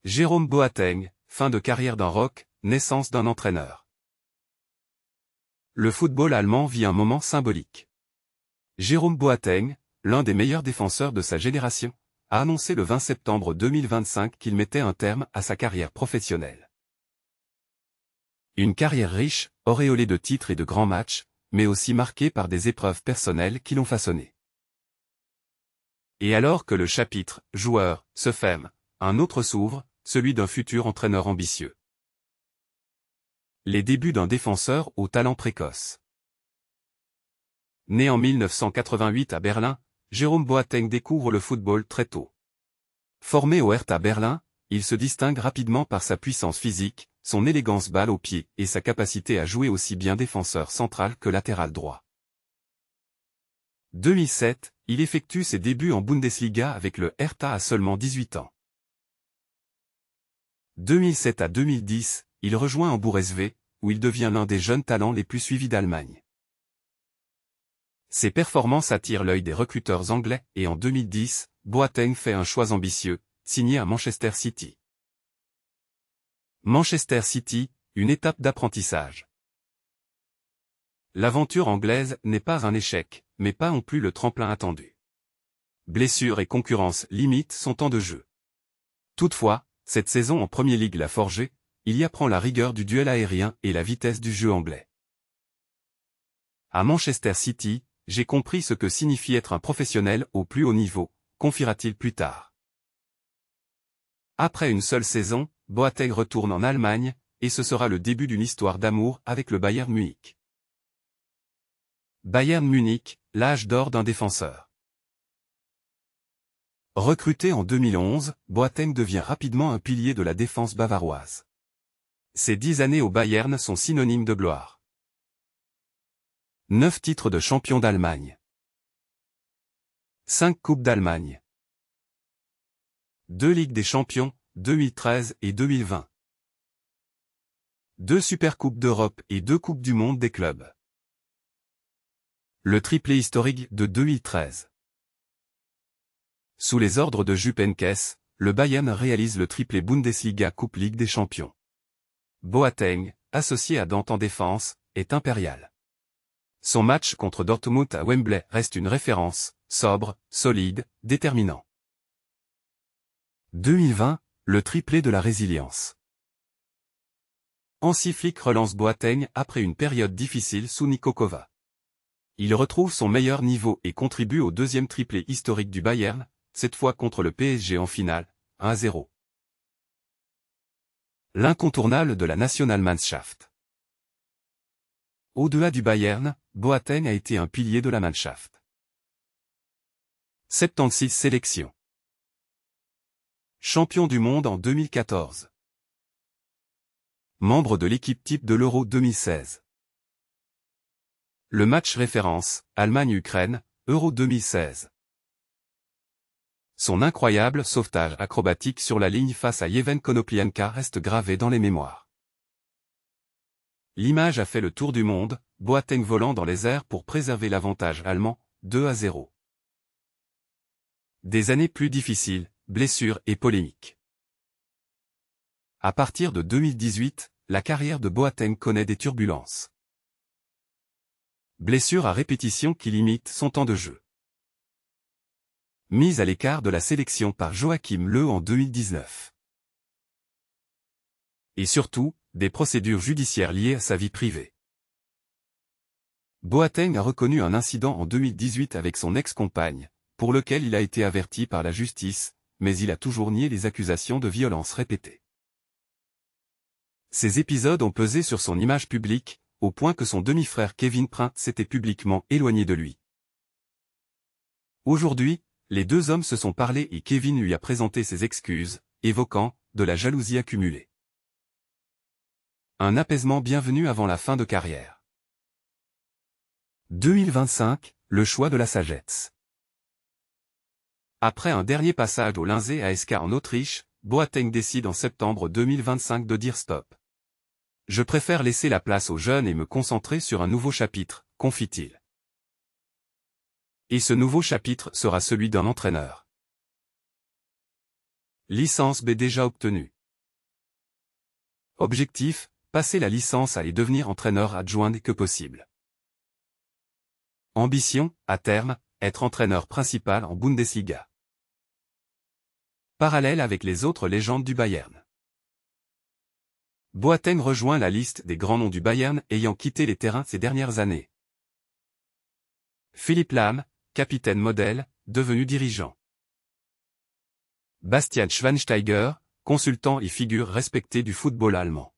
Jérôme Boateng, fin de carrière d'un rock, naissance d'un entraîneur. Le football allemand vit un moment symbolique. Jérôme Boateng, l'un des meilleurs défenseurs de sa génération, a annoncé le 20 septembre 2025 qu'il mettait un terme à sa carrière professionnelle. Une carrière riche, auréolée de titres et de grands matchs, mais aussi marquée par des épreuves personnelles qui l'ont façonné. Et alors que le chapitre « joueur » se ferme, un autre s'ouvre, celui d'un futur entraîneur ambitieux. Les débuts d'un défenseur au talent précoce. Né en 1988 à Berlin, Jérôme Boateng découvre le football très tôt. Formé au Hertha Berlin, il se distingue rapidement par sa puissance physique, son élégance balle au pied et sa capacité à jouer aussi bien défenseur central que latéral droit. 2007, il effectue ses débuts en Bundesliga avec le Hertha à seulement 18 ans. 2007 à 2010, il rejoint Hambourg SV, où il devient l'un des jeunes talents les plus suivis d'Allemagne. Ses performances attirent l'œil des recruteurs anglais et en 2010, Boateng fait un choix ambitieux, signé à Manchester City. Manchester City, une étape d'apprentissage. L'aventure anglaise n'est pas un échec, mais pas non plus le tremplin attendu. Blessures et concurrence limitent son temps de jeu. Toutefois, cette saison en Premier League l'a forgé, il y apprend la rigueur du duel aérien et la vitesse du jeu anglais. À Manchester City, j'ai compris ce que signifie être un professionnel au plus haut niveau, confiera-t-il plus tard. Après une seule saison, Boateng retourne en Allemagne, et ce sera le début d'une histoire d'amour avec le Bayern Munich. Bayern Munich, l'âge d'or d'un défenseur. Recruté en 2011, Boateng devient rapidement un pilier de la défense bavaroise. Ses 10 années au Bayern sont synonymes de gloire. 9 titres de champion d'Allemagne. 5 Coupes d'Allemagne. 2 Ligues des Champions, 2013 et 2020. 2 Supercoupes d'Europe et 2 Coupes du Monde des clubs. Le triplé historique de 2013. Sous les ordres de Jupp Heynckes, le Bayern réalise le triplé Bundesliga Coupe Ligue des Champions. Boateng, associé à Dante en défense, est impérial. Son match contre Dortmund à Wembley reste une référence, sobre, solide, déterminant. 2020, le triplé de la résilience. Hansi Flick relance Boateng après une période difficile sous Niko Kovac. Il retrouve son meilleur niveau et contribue au deuxième triplé historique du Bayern, cette fois contre le PSG en finale, 1-0. L'incontournable de la Nationalmannschaft. Au-delà du Bayern, Boateng a été un pilier de la Mannschaft. 76 sélections. Champion du monde en 2014. Membre de l'équipe type de l'Euro 2016. Le match référence, Allemagne-Ukraine, Euro 2016. Son incroyable sauvetage acrobatique sur la ligne face à Yevhen Konoplyanka reste gravé dans les mémoires. L'image a fait le tour du monde, Boateng volant dans les airs pour préserver l'avantage allemand, 2-0. Des années plus difficiles, blessures et polémiques. À partir de 2018, la carrière de Boateng connaît des turbulences. Blessures à répétition qui limitent son temps de jeu. Mise à l'écart de la sélection par Joachim Löw en 2019. Et surtout, des procédures judiciaires liées à sa vie privée. Boateng a reconnu un incident en 2018 avec son ex-compagne, pour lequel il a été averti par la justice, mais il a toujours nié les accusations de violence répétées. Ces épisodes ont pesé sur son image publique, au point que son demi-frère Kevin Prince s'était publiquement éloigné de lui. Aujourd'hui, les deux hommes se sont parlé et Kevin lui a présenté ses excuses, évoquant de la jalousie accumulée. Un apaisement bienvenu avant la fin de carrière. 2025, le choix de la sagesse. Après un dernier passage au Linz ASK en Autriche, Boateng décide en septembre 2025 de dire stop. Je préfère laisser la place aux jeunes et me concentrer sur un nouveau chapitre, confie-t-il. Et ce nouveau chapitre sera celui d'un entraîneur. Licence B déjà obtenue. Objectif, passer la licence et devenir entraîneur adjoint dès que possible. Ambition, à terme, être entraîneur principal en Bundesliga. Parallèle avec les autres légendes du Bayern. Boateng rejoint la liste des grands noms du Bayern ayant quitté les terrains ces dernières années. Philipp Lahm, capitaine modèle, devenu dirigeant. Bastian Schweinsteiger, consultant et figure respectée du football allemand.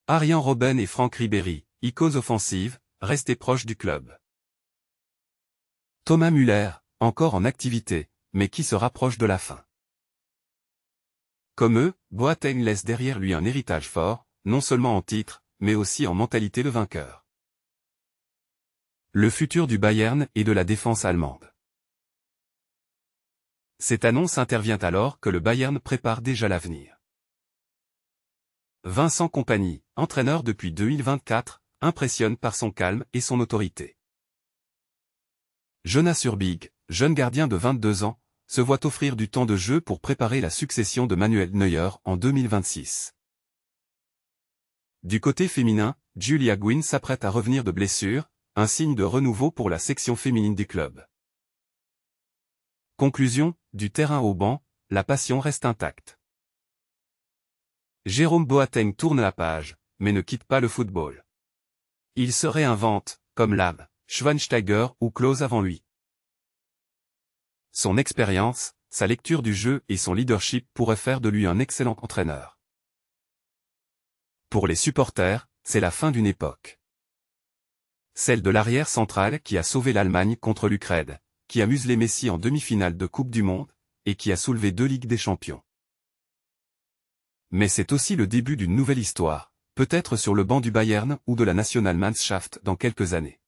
Arjen Robben et Franck Ribéry, icônes offensives, restés proches du club. Thomas Müller, encore en activité, mais qui se rapproche de la fin. Comme eux, Boateng laisse derrière lui un héritage fort, non seulement en titre, mais aussi en mentalité de vainqueur. Le futur du Bayern et de la défense allemande. Cette annonce intervient alors que le Bayern prépare déjà l'avenir. Vincent Kompany, entraîneur depuis 2024, impressionne par son calme et son autorité. Jonas Urbig, jeune gardien de 22 ans, se voit offrir du temps de jeu pour préparer la succession de Manuel Neuer en 2026. Du côté féminin, Julia Gwynn s'apprête à revenir de blessure, un signe de renouveau pour la section féminine du club. Conclusion, du terrain au banc, la passion reste intacte. Jérôme Boateng tourne la page, mais ne quitte pas le football. Il se réinvente, comme Lahm, Schweinsteiger ou Klose avant lui. Son expérience, sa lecture du jeu et son leadership pourraient faire de lui un excellent entraîneur. Pour les supporters, c'est la fin d'une époque. Celle de l'arrière central qui a sauvé l'Allemagne contre l'Ukraine, qui a muselé Messi en demi-finale de Coupe du Monde, et qui a soulevé 2 Ligues des Champions. Mais c'est aussi le début d'une nouvelle histoire, peut-être sur le banc du Bayern ou de la Nationalmannschaft dans quelques années.